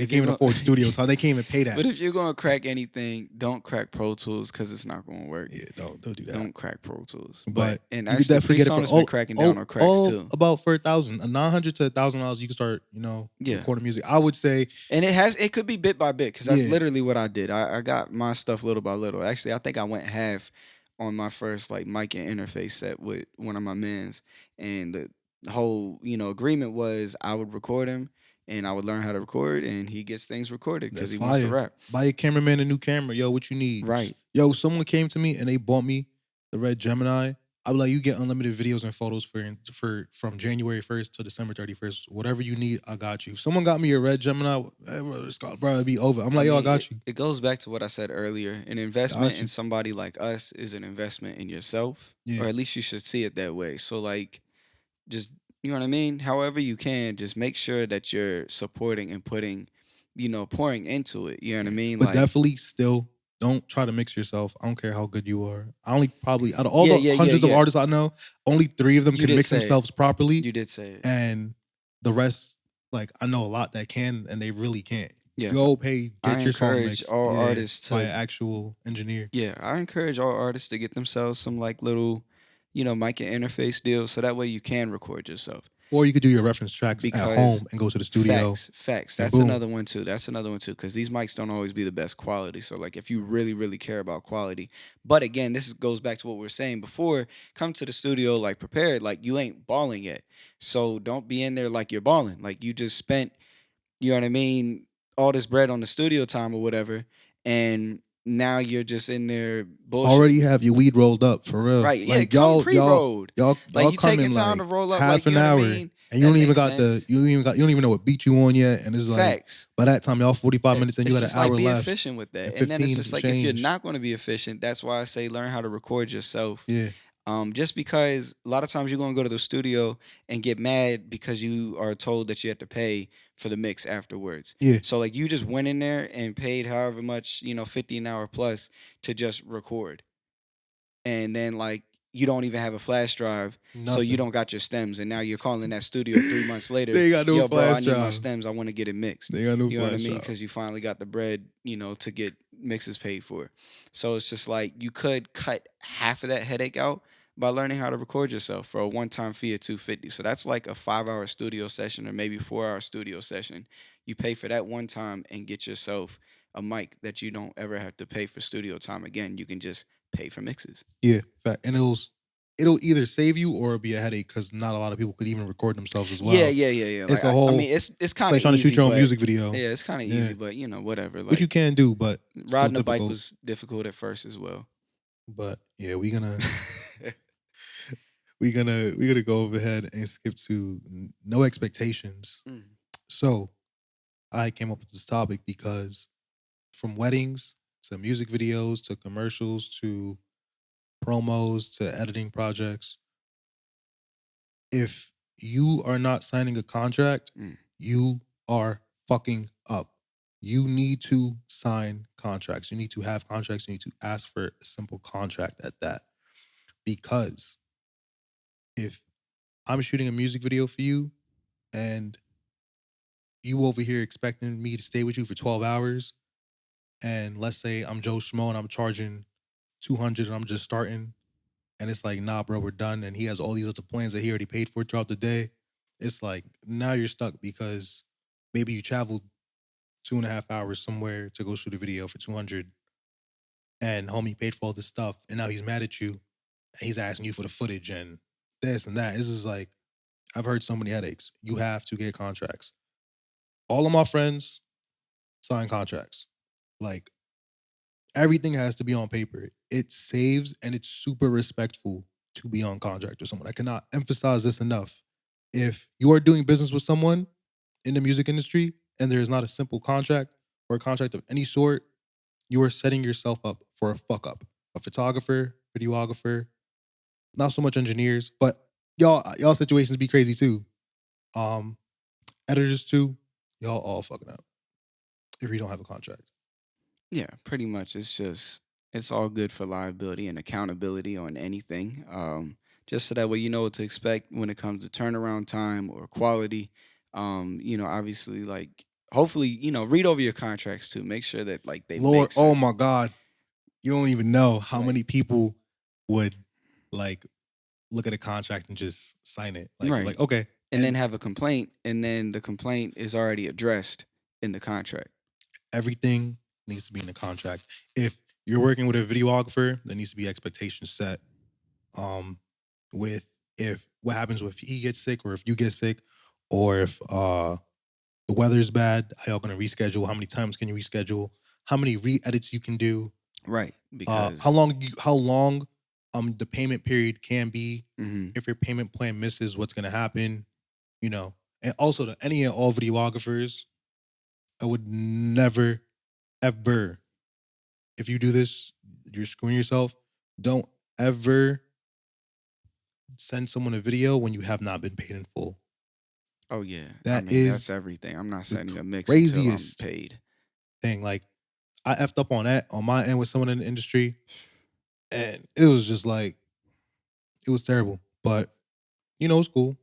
They if can't you're even going, afford studio time. They can't even pay that. but if you're gonna crack anything, don't crack Pro Tools because it's not gonna work. Yeah, don't do that. Don't crack Pro Tools. But But and you could actually, definitely get it for Presonus been cracking down on cracks all too. about for $1,000, $900 to $1,000. You can start, Yeah. recording music. I would say, And it could be bit by bit because that's yeah, literally what I did. I got my stuff little by little. Actually, I think I went half on my first like mic and interface set with one of my mans, and the whole agreement was I would record him and I would learn how to record, and he gets things recorded because that's he wants to fire. rap. Buy a cameraman a new camera. Yo, what you need? Right. Yo, someone came to me and they bought me the Red Gemini. I was like, you get unlimited videos and photos for from January 1st to December 31st. Whatever you need, I got you. If someone got me a Red Gemini, bro, it'd be over. I'm like, yo, I got you. It goes back to what I said earlier. An investment in somebody like us is an investment in yourself, Yeah. or at least you should see it that way. So like, just you know what I mean. However you can, just make sure that you're supporting and putting, pouring into it. You know what I mean? But Like, definitely still don't try to mix yourself. I don't care how good you are. I only probably out of all the Yeah, hundreds of yeah. artists I know, only 3 of them You can did mix say it. themselves properly. You did say it. And the rest, like I know a lot that can and they really can't. Yes, Go pay, I get your song encourage mixed all artists by an to actual engineer. yeah, I encourage all artists to get themselves some like little, mic and interface deals so that way you can record yourself. Or you could do your reference tracks at Because home and go to the studio. Facts. and That's boom. another one too. That's another one too. Because these mics don't always be the best quality. So like, if you really, really care about quality, but again, goes back to what we were saying before. Come to the studio like prepared, like you ain't balling yet. So don't be in there like you're balling. Like you just spent, you know what I mean, all this bread on the studio time or whatever, and now you're just in there bullshit. Already have your weed rolled up for real. Right? Yeah, Like come pre-rolled. y'all Like you come taking in time like to roll up, half like, you an know hour, what I mean? and you That don't even makes got sense. you don't even know what beat you on yet, and it's like Facts. by that time y'all 45 minutes and you It's had just an hour like be left. efficient with that, and and then it's 15 just like if you're change. not going to be efficient, that's why I say learn how to record yourself. Yeah, Just because a lot of times you're going to go to the studio and get mad because you are told that you have to pay for the mix afterwards. yeah. So like you just went in there and paid however much, 50 an hour plus to just record. And then like you don't even have a flash drive, so you Nothing. don't got your stems, and now you're calling that studio 3 months later. They got no Yo, bro, I flash need my drive. stems. I want to get it mixed. They got no You know what I flash mean? drive. Because you finally got the bread, to get mixes paid for. So it's just like you could cut half of that headache out by learning how to record yourself for a one-time fee of $250. So that's like a 5-hour studio session or maybe 4-hour studio session. You pay for that one time and get yourself a mic that you don't ever have to pay for studio time again. You can just pay for mixes. Yeah, fact. And it'll either save you or be a headache because not a lot of people could even record themselves as well. Yeah. It's Like, a whole. I mean, it's kind of like trying easy, to shoot your own but- music video. Yeah, it's kind of Yeah. easy, but whatever. Like, Which you can do, but it's riding still a bike difficult. was difficult at first as well. But yeah, we're gonna go ahead and skip to no expectations. Mm. So I came up with this topic because from weddings to music videos to commercials to promos to editing projects, if you are not signing a contract, you are fucking up. You need to sign contracts. You need to have contracts. You need to ask for a simple contract at that. Because if I'm shooting a music video for you and you over here expecting me to stay with you for 12 hours, and let's say I'm Joe Schmo and I'm charging 200 and I'm just starting, and it's like, nah, bro, we're done. And he has all these other plans that he already paid for throughout the day. It's like, now you're stuck because maybe you traveled 2.5 hours somewhere to go shoot a video for 200 and homie paid for all this stuff. And now he's mad at you and he's asking you for the footage and this and that. This is like, I've heard so many headaches. You have to get contracts. All of my friends sign contracts. Like, everything has to be on paper. It saves and it's super respectful to be on contract with someone. I cannot emphasize this enough. If you are doing business with someone in the music industry and there is not a simple contract or a contract of any sort, you are setting yourself up for a fuck up. A photographer, videographer, not so much engineers, but y'all situations be crazy too. Editors too, y'all all fucking up if you don't have a contract. Yeah, pretty much. It's all good for liability and accountability on anything. Just so that way you know what to expect when it comes to turnaround time or quality. Obviously, like hopefully, read over your contracts too. Make sure that like they Lord, make oh sense. my God. You don't even know how Like, many people would like look at a contract and just sign it. Like, right. okay. And then And have a complaint, and then the complaint is already addressed in the contract. everything needs to be in the contract. If you're working with a videographer, there needs to be expectations set. With if what happens if he gets sick or if you get sick, or if the weather's bad, how y'all gonna reschedule? How many times can you reschedule? How many re-edits you can do? Right. How Because long the payment period can be. mhm, If your payment plan misses, what's gonna happen? And also to any and all videographers, I would never ever, if you do this, you're screwing yourself. Don't ever send someone a video when you have not been paid in full. oh yeah. I That mean, that's is everything. I'm not the sending a mix until I'm craziest paid. thing. Like I effed up on that on my end with someone in the industry, and it was just like it was terrible. But it's cool.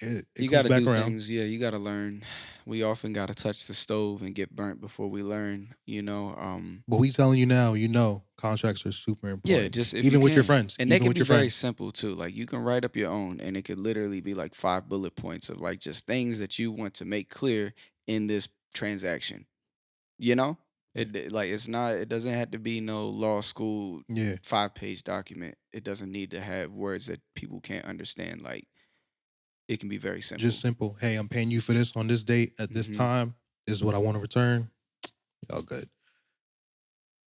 It You comes got to back do around. things. Yeah, you got to learn. We often got to touch the stove and get burnt before we learn. But we telling you now, contracts are super Yeah, important. just if you Even with your can. friends. And they Even can with be your very friends. simple too. Like you can write up your own, and it could literally be like 5 bullet points of like just things that you want to make clear in this transaction. You know? Yeah. Like it's not, it doesn't have to be no law school Yeah. 5-page document. It doesn't need to have words that people can't understand. Like it can be very Just simple. simple. Hey, I'm paying you for this on this date at this Hmm. time. This is what I want to return. Y'all good.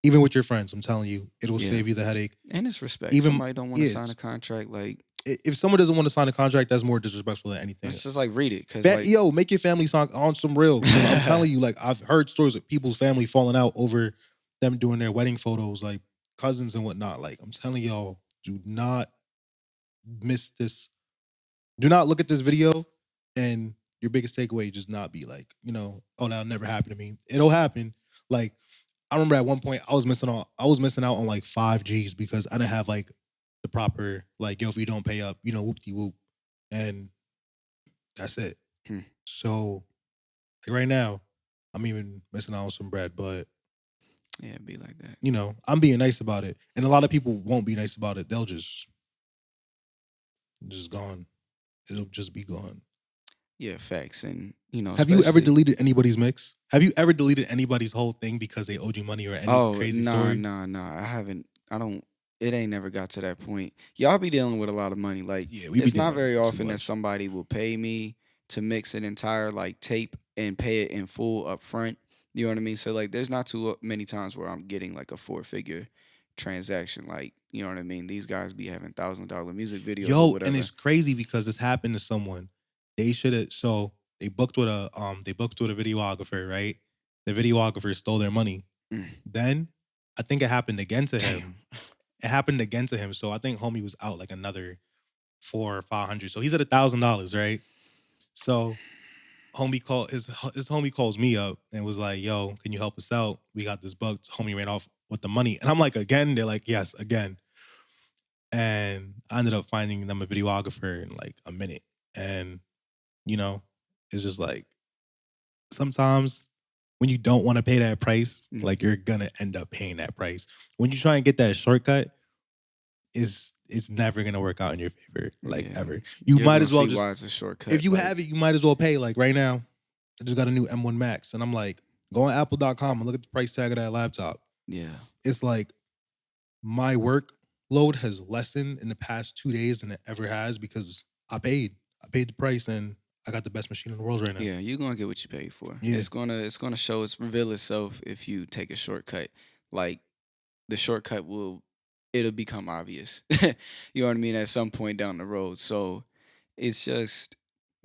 Even with your friends, I'm telling you, it will Yeah. save you the headache. And it's respect. Even Somebody don't want to sign a is contract. Like if someone doesn't want to sign a contract, that's more disrespectful than anything. let's just like read it. Cause like Yo, make your family sign on some real. Because I'm telling you, like I've heard stories of people's family falling out over them doing their wedding photos, like cousins and whatnot. Like I'm telling y'all, do not miss this. Do not look at this video and your biggest takeaway just not be like, oh, that'll never happen to me. It'll happen. Like I remember at one point I was missing out on like 5 Gs because I didn't have like the proper like, yo, if you don't pay up, whoop de whoop. And that's it. hmm, So like right now, I'm even missing out on some bread, but yeah, it'd be like that. I'm being nice about it. And a lot of people won't be nice about it. They'll just gone. It'll just be gone. Yeah, facts. And Have you ever especially deleted anybody's mix? Have you ever deleted anybody's whole thing because they owed you money or any oh, crazy nah, story? nah, nah. I haven't. I don't. It ain't never got to that point. Y'all be dealing with a lot of money. Like Yeah, we be it's not dealing very with too often that much. somebody will pay me to mix an entire like tape and pay it in full up front. You know what I mean? So like, there's not too many times where I'm getting like a 4-figure transaction. Like, you know what I mean? These guys be having $1,000 music videos or Yo, and whatever. it's crazy because this happened to someone. They should have they booked with a videographer, right? The videographer stole their money. Mm, Then I think it happened again to him. damn. It happened again to him. So I think homie was out like another 400 or 500. So he's at $1,000, right? So his homie calls me up and was like, "Yo, can you help us out? We got this bug." Homie ran off with the money, and I'm like, "Again?" They're like, "Yes, again." And I ended up finding them a videographer in like a minute, and you know, it's just like sometimes when you don't want to pay that price, like Mhm. you're gonna end up paying that price. When you try and get that shortcut, it's never gonna work out in your favor, like Yeah. ever. You You're might gonna as well see just why it's a if shortcut. you Like, have it, you might as well pay. Like right now, I just got a new M1 Max, and I'm like, go on Apple.com and look at the price tag of that laptop. yeah. It's like my work load has lessened in the past 2 days than it ever has because I paid. I paid the price, and I got the best machine in the world right now. Yeah, you're gonna get what you pay for. Yeah, It's gonna show its reveal itself if you take a shortcut. Like the shortcut it'll become obvious. You know what I mean? At some point down the road. So it's just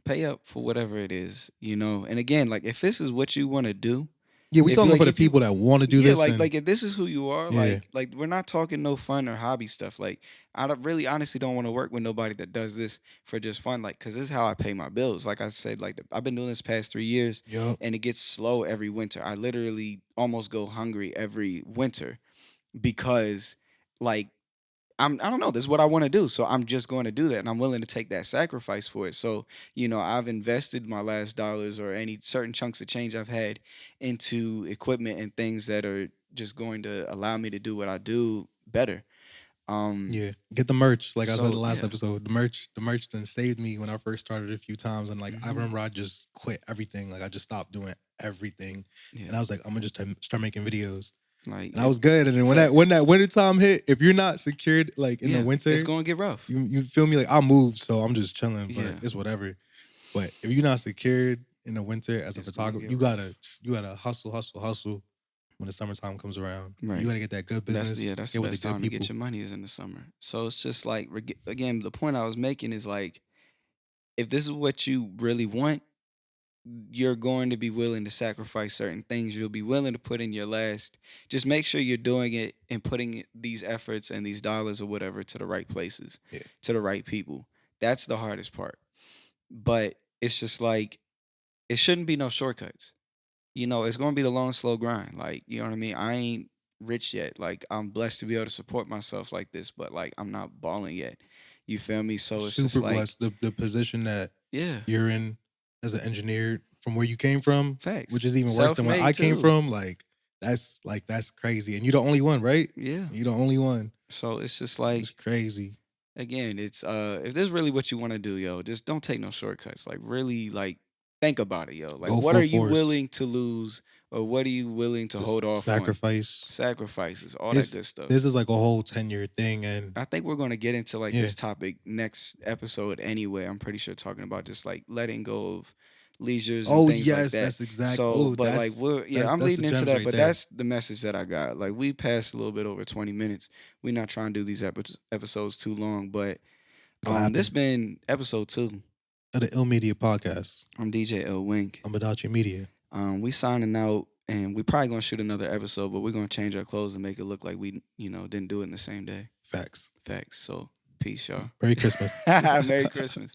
pay up for whatever it is, you know. And again, like if this is what you want to do, yeah. We if you talking like for the if you people that want to do yeah, this, like and like if this is who you are, yeah, like we're not talking no fun or hobby stuff. Like I don't really honestly don't want to work with nobody that does this for just fun. Like, cause this is how I pay my bills. Like I said, like I've been doing this past 3 years, yup. and it gets slow every winter. I literally almost go hungry every winter because, like, I don't know, this is what I want to do. So I'm just going to do that. And I'm willing to take that sacrifice for it. So, I've invested my last dollars or any certain chunks of change I've had into equipment and things that are just going to allow me to do what I do better. Yeah, get the merch. Like I said So the last yeah. episode, the merch then saved me when I first started a few times, and like I Mhm. remember I just quit everything. Like I just stopped doing everything, and Yeah. I was like, I'm gonna just start making videos, Like and I was good. And then when facts. that winter time hit, if you're not secured like in the Yeah, it's winter, going to get rough. you feel me? Like I moved, so I'm just chilling, but Yeah. it's whatever. But if you're not secured in the winter as a It's gonna photographer, get you rough. gotta hustle when the summertime comes around. You Right. gotta get that good business, That's the get with the best good time to get people. your money is in the summer. So it's just like again, the point I was making is like if this is what you really want, you're going to be willing to sacrifice certain things. You'll be willing to put in your last. Just make sure you're doing it and putting these efforts and these dollars or whatever to the right places, Yeah. to the right people. That's the hardest part. But it's just like it shouldn't be no shortcuts. It's gonna be the long, slow grind. Like, you know what I mean? I ain't rich yet. Like, I'm blessed to be able to support myself like this, but like I'm not balling yet. You feel me? So it's just Super like, blessed. The position that yeah, you're in as an engineer from where you came from, facts. which is even worse than where I Self-made came too. from. That's crazy. And you're the only one, right? Yeah. You're the only one. So it's just It's like, crazy. again, it's if this is really what you want to do, yo, just don't take no shortcuts. Like really like think about it, yo. Like Go what full are you force. willing to lose or what are you willing to Just hold off on? sacrifice. Sacrifices, all that This good stuff. this is like a whole 10-year thing, and I think we're going to get into like yeah. this topic next episode anyway. I'm pretty sure talking about just like letting go of leisures and Oh things like yes, that. that's exact. So, Oh, but like I'm that's the leading into gems that, right but there. that's the message that I got. Like we passed a little bit over 20 minutes. We're not trying to do these episodes too long, but It'll this happen. been episode 2. Of the iLLMedia podcast. I'm DJ L Wink. I'm Adachi Media. We signing out, and we probably gonna shoot another episode, but we're gonna change our clothes and make it look like we, didn't do it in the same day. Facts. Facts. So peace, y'all. Merry Christmas. Merry Christmas.